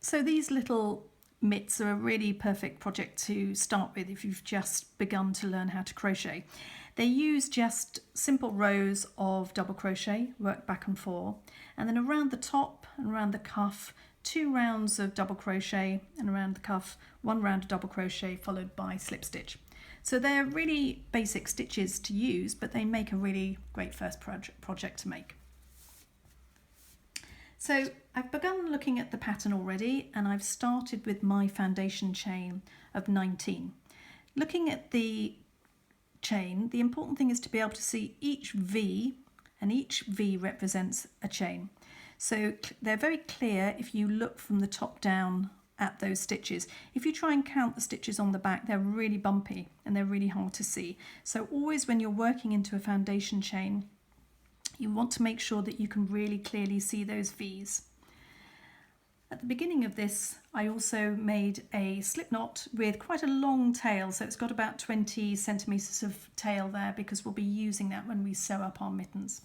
So these little mitts are a really perfect project to start with if you've just begun to learn how to crochet. They use just simple rows of double crochet, worked back and forth, and then around the top and around the cuff, 2 rounds of double crochet, and around the cuff, 1 round of double crochet followed by slip stitch. So they're really basic stitches to use, but they make a really great first project to make. So I've begun looking at the pattern already, and I've started with my foundation chain of 19. Looking at the chain, the important thing is to be able to see each V, and each V represents a chain. So they're very clear if you look from the top down at those stitches. If you try and count the stitches on the back, they're really bumpy and they're really hard to see. So always when you're working into a foundation chain, you want to make sure that you can really clearly see those V's. At the beginning of this, I also made a slip knot with quite a long tail, so it's got about 20 centimeters of tail there because we'll be using that when we sew up our mittens.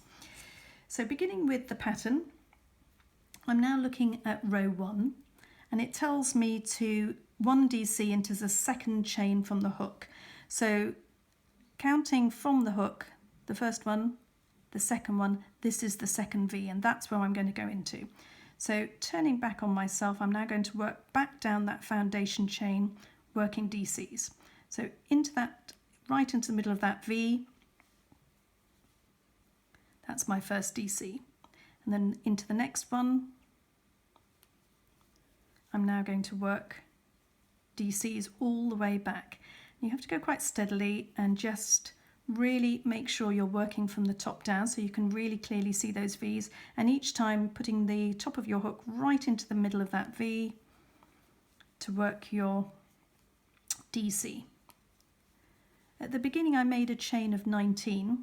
So beginning with the pattern, I'm now looking at row 1, and it tells me to 1 DC into the second chain from the hook. So counting from the hook, the first one, the second one, this is the second V, and that's where I'm going to go into. So turning back on myself, I'm now going to work back down that foundation chain, working DCs. So into that, right into the middle of that V, that's my first DC. And then into the next one, I'm now going to work DCs all the way back. You have to go quite steadily and just really make sure you're working from the top down so you can really clearly see those V's, and each time putting the top of your hook right into the middle of that V to work your DC. At the beginning I made a chain of 19,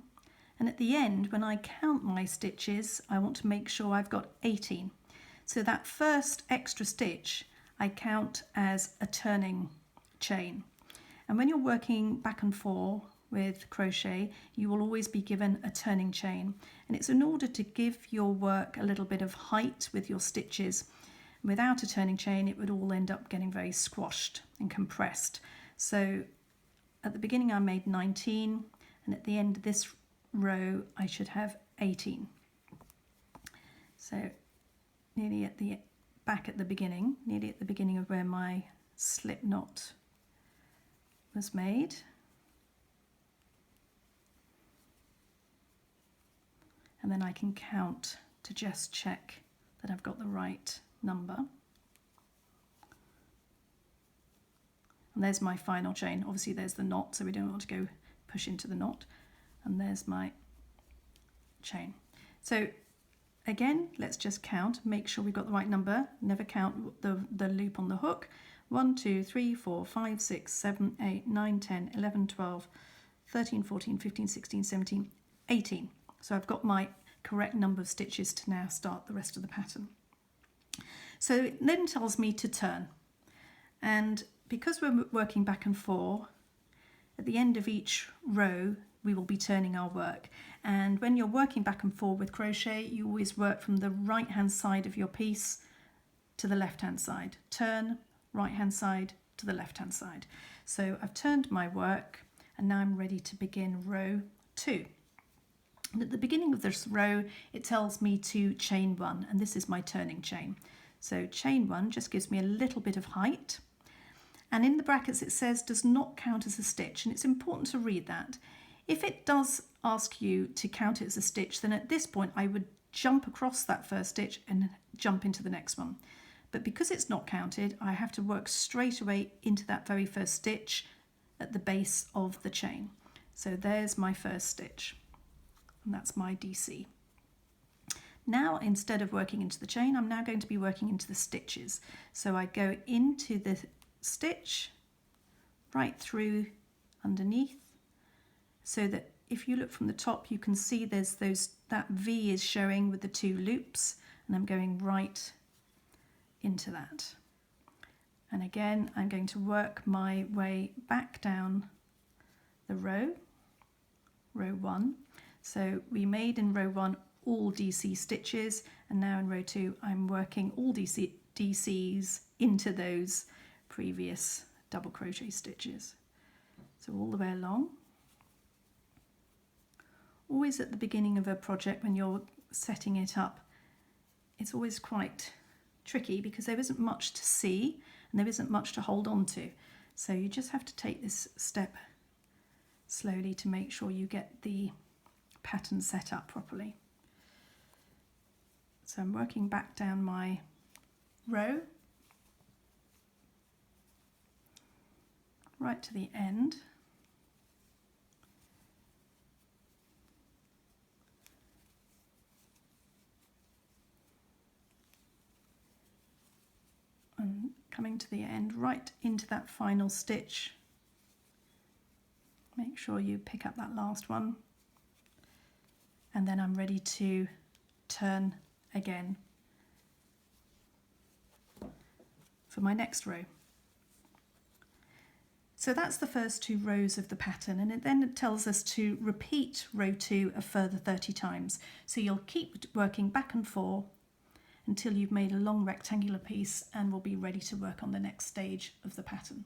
and at the end when I count my stitches I want to make sure I've got 18. So that first extra stitch I count as a turning chain, and when you're working back and forth with crochet, you will always be given a turning chain, and it's in order to give your work a little bit of height with your stitches. Without a turning chain it would all end up getting very squashed and compressed. So at the beginning I made 19, and at the end of this row I should have 18. So nearly at the back at the beginning, nearly at the beginning of where my slip knot was made. And then I can count to just check that I've got the right number. And there's my final chain. Obviously there's the knot, so we don't want to go push into the knot. And there's my chain. So again, let's just count, make sure we've got the right number. Never count the loop on the hook. 1, 2, 3, 4, 5, 6, 7, 8, 9, 10, 11, 12, 13, 14, 15, 16, 17, 18. So I've got my correct number of stitches to now start the rest of the pattern. So it then tells me to turn, and because we're working back and forth, at the end of each row we will be turning our work. And when you're working back and forth with crochet, you always work from the right hand side of your piece to the left hand side. Turn, right hand side to the left hand side. So I've turned my work, and now I'm ready to begin row 2. And at the beginning of this row it tells me to chain 1, and this is my turning chain. So chain 1 just gives me a little bit of height, and in the brackets it says does not count as a stitch, and it's important to read that. If it does ask you to count it as a stitch, then at this point I would jump across that first stitch and jump into the next one. But because it's not counted, I have to work straight away into that very first stitch at the base of the chain. So there's my first stitch, and that's my DC. Now instead of working into the chain, I'm now going to be working into the stitches. So I go into the stitch right through underneath, so that if you look from the top you can see there's that V is showing with the 2 loops, and I'm going right into that. And again I'm going to work my way back down the row 1. So we made in row 1 all DC stitches, and now in row 2 I'm working all DC DCs into those previous double crochet stitches. So all the way along. Always at the beginning of a project when you're setting it up, it's always quite tricky because there isn't much to see and there isn't much to hold on to. So you just have to take this step slowly to make sure you get the pattern set up properly. So I'm working back down my row right to the end. And coming to the end, right into that final stitch. Make sure you pick up that last one. And then I'm ready to turn again for my next row. So that's the first 2 rows of the pattern, and it tells us to repeat row 2 a further 30 times. So you'll keep working back and forth until you've made a long rectangular piece and will be ready to work on the next stage of the pattern.